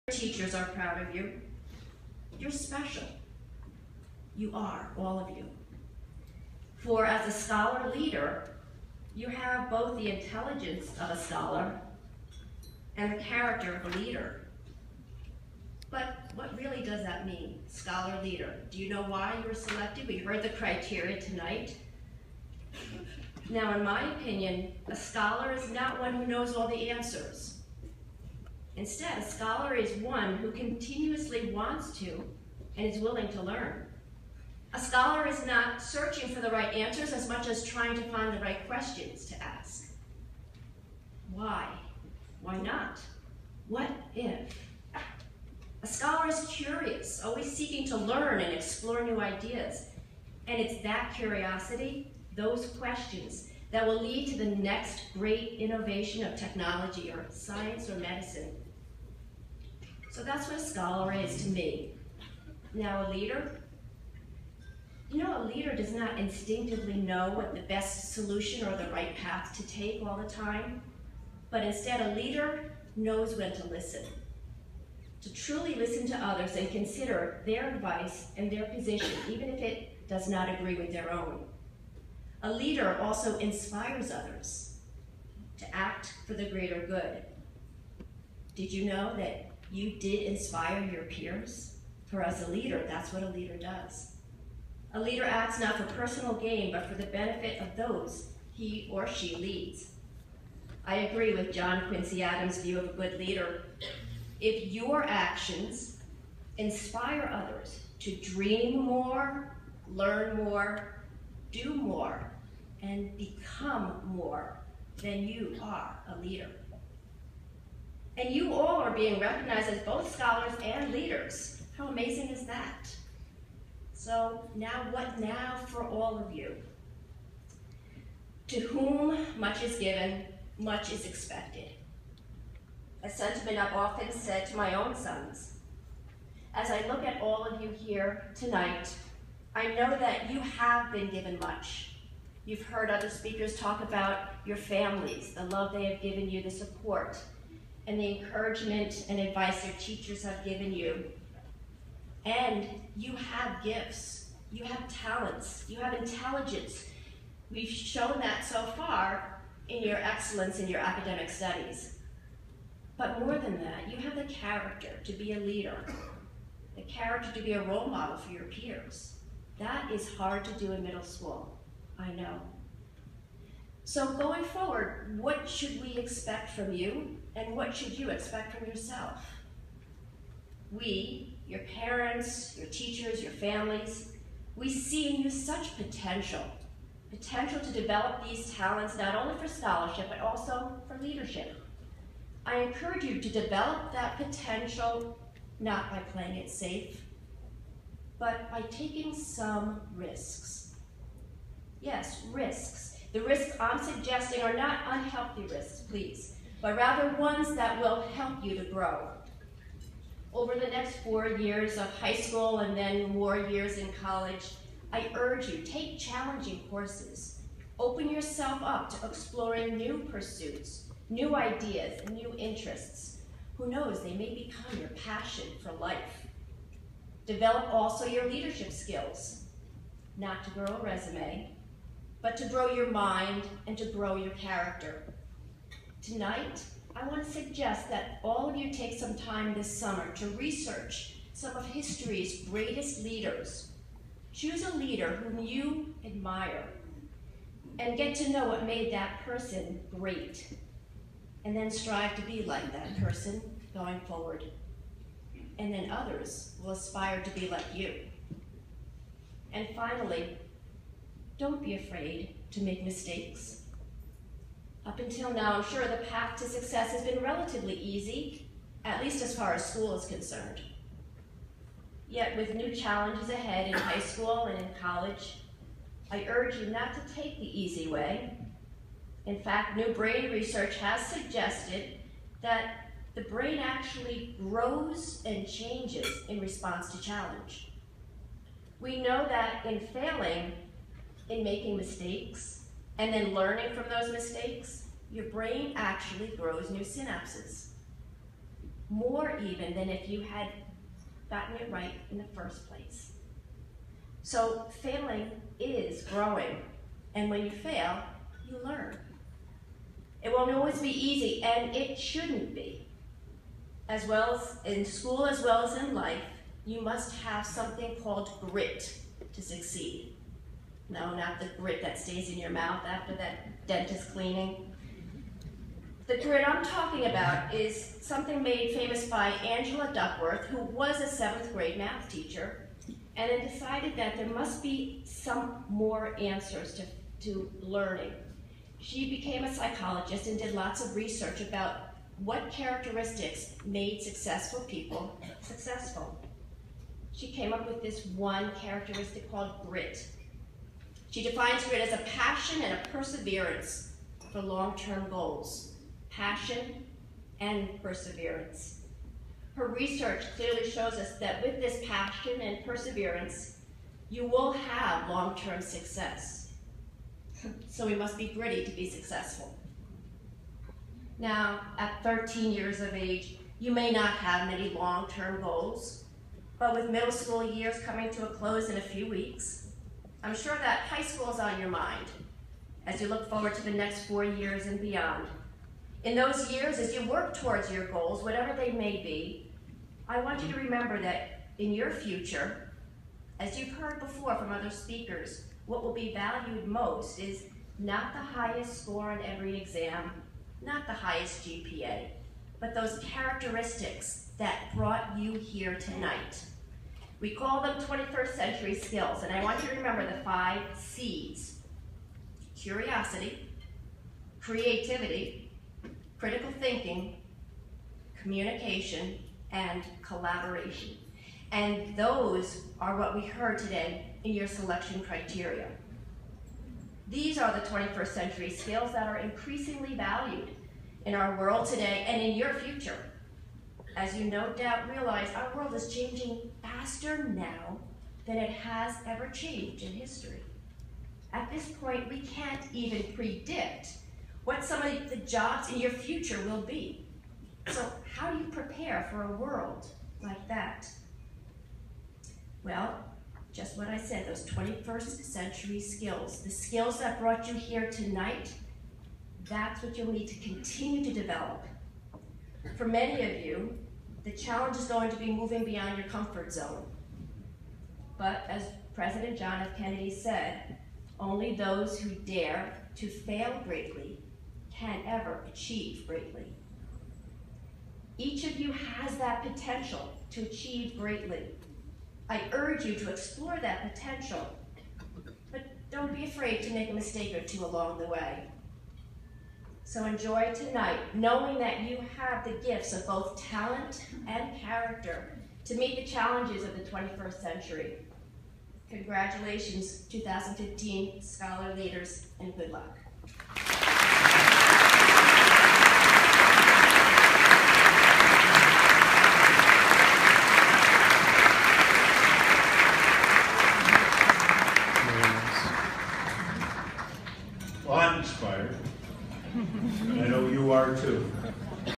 Teachers are proud of you. You're special. You are, all of you. For as a scholar leader, you have both the intelligence of a scholar and the character of a leader. But what really does that mean, scholar leader? Do you know why you were selected? We heard the criteria tonight. Now, in my opinion, a scholar is not one who knows all the answers. Instead, a scholar is one who continuously wants to and is willing to learn. A scholar is not searching for the right answers as much as trying to find the right questions to ask. Why? Why not? What if? A scholar is curious, always seeking to learn and explore new ideas. And it's that curiosity, those questions, that will lead to the next great innovation of technology or science or medicine. So that's what a scholar is to me. Now, a leader? You know, a leader does not instinctively know what the best solution or the right path to take all the time, but instead a leader knows when to listen. To truly listen to others and consider their advice and their position, even if it does not agree with their own. A leader also inspires others to act for the greater good. Did you know that you did inspire your peers? For as a leader, that's what a leader does. A leader acts not for personal gain, but for the benefit of those he or she leads. I agree with John Quincy Adams' view of a good leader. If your actions inspire others to dream more, learn more, do more, and become more, then you are a leader. And you all are being recognized as both scholars and leaders. How amazing is that? So now, what now for all of you? To whom much is given, much is expected. A sentiment I've often said to my own sons. As I look at all of you here tonight, I know that you have been given much. You've heard other speakers talk about your families, the love they have given you, the support, and the encouragement and advice your teachers have given you. And you have gifts, you have talents, you have intelligence. We've shown that so far in your excellence in your academic studies. But more than that, you have the character to be a leader, the character to be a role model for your peers. That is hard to do in middle school, I know. So going forward, what should we expect from you, and what should you expect from yourself? We, your parents, your teachers, your families, we see in you such potential to develop these talents not only for scholarship, but also for leadership. I encourage you to develop that potential not by playing it safe, but by taking some risks. Yes, risks. The risks I'm suggesting are not unhealthy risks, please, but rather ones that will help you to grow. Over the next 4 years of high school and then more years in college, I urge you, take challenging courses. Open yourself up to exploring new pursuits, new ideas, and new interests. Who knows, they may become your passion for life. Develop also your leadership skills, not to grow a resume, but to grow your mind and to grow your character. Tonight, I want to suggest that all of you take some time this summer to research some of history's greatest leaders. Choose a leader whom you admire and get to know what made that person great, and then strive to be like that person going forward. And then others will aspire to be like you. And finally, don't be afraid to make mistakes. Up until now, I'm sure the path to success has been relatively easy, at least as far as school is concerned. Yet with new challenges ahead in high school and in college, I urge you not to take the easy way. In fact, new brain research has suggested that the brain actually grows and changes in response to challenge. We know that in failing, in making mistakes, and then learning from those mistakes, your brain actually grows new synapses. more even than if you had gotten it right in the first place. So failing is growing, and when you fail, you learn. It won't always be easy, and it shouldn't be. As well as in school, as well as in life, you must have something called grit to succeed. No, not the grit that stays in your mouth after that dentist cleaning. The grit I'm talking about is something made famous by Angela Duckworth, who was a 7th grade math teacher, and then decided that there must be some more answers to learning. She became a psychologist and did lots of research about what characteristics made successful people successful. She came up with this one characteristic called grit. She defines grit as a passion and a perseverance for long-term goals. Passion and perseverance. Her research clearly shows us that with this passion and perseverance, you will have long-term success. So we must be gritty to be successful. Now, at 13 years of age, you may not have many long-term goals, but with middle school years coming to a close in a few weeks, I'm sure that high school is on your mind as you look forward to the next 4 years and beyond. In those years, as you work towards your goals, whatever they may be, I want you to remember that in your future, as you've heard before from other speakers, what will be valued most is not the highest score on every exam, not the highest GPA, but those characteristics that brought you here tonight. We call them 21st century skills, and I want you to remember the 5 C's: curiosity, creativity, critical thinking, communication, and collaboration. And those are what we heard today in your selection criteria. These are the 21st century skills that are increasingly valued in our world today and in your future. As you no doubt realize, our world is changing faster now than it has ever changed in history. At this point, we can't even predict what some of the jobs in your future will be. So how do you prepare for a world like that? Well, just what I said, those 21st century skills, the skills that brought you here tonight, that's what you'll need to continue to develop. For many of you, the challenge is going to be moving beyond your comfort zone. But as President John F. Kennedy said, only those who dare to fail greatly can ever achieve greatly. Each of you has that potential to achieve greatly. I urge you to explore that potential, but don't be afraid to make a mistake or two along the way. So enjoy tonight, knowing that you have the gifts of both talent and character to meet the challenges of the 21st century. Congratulations, 2015 Scholar Leaders, and good luck.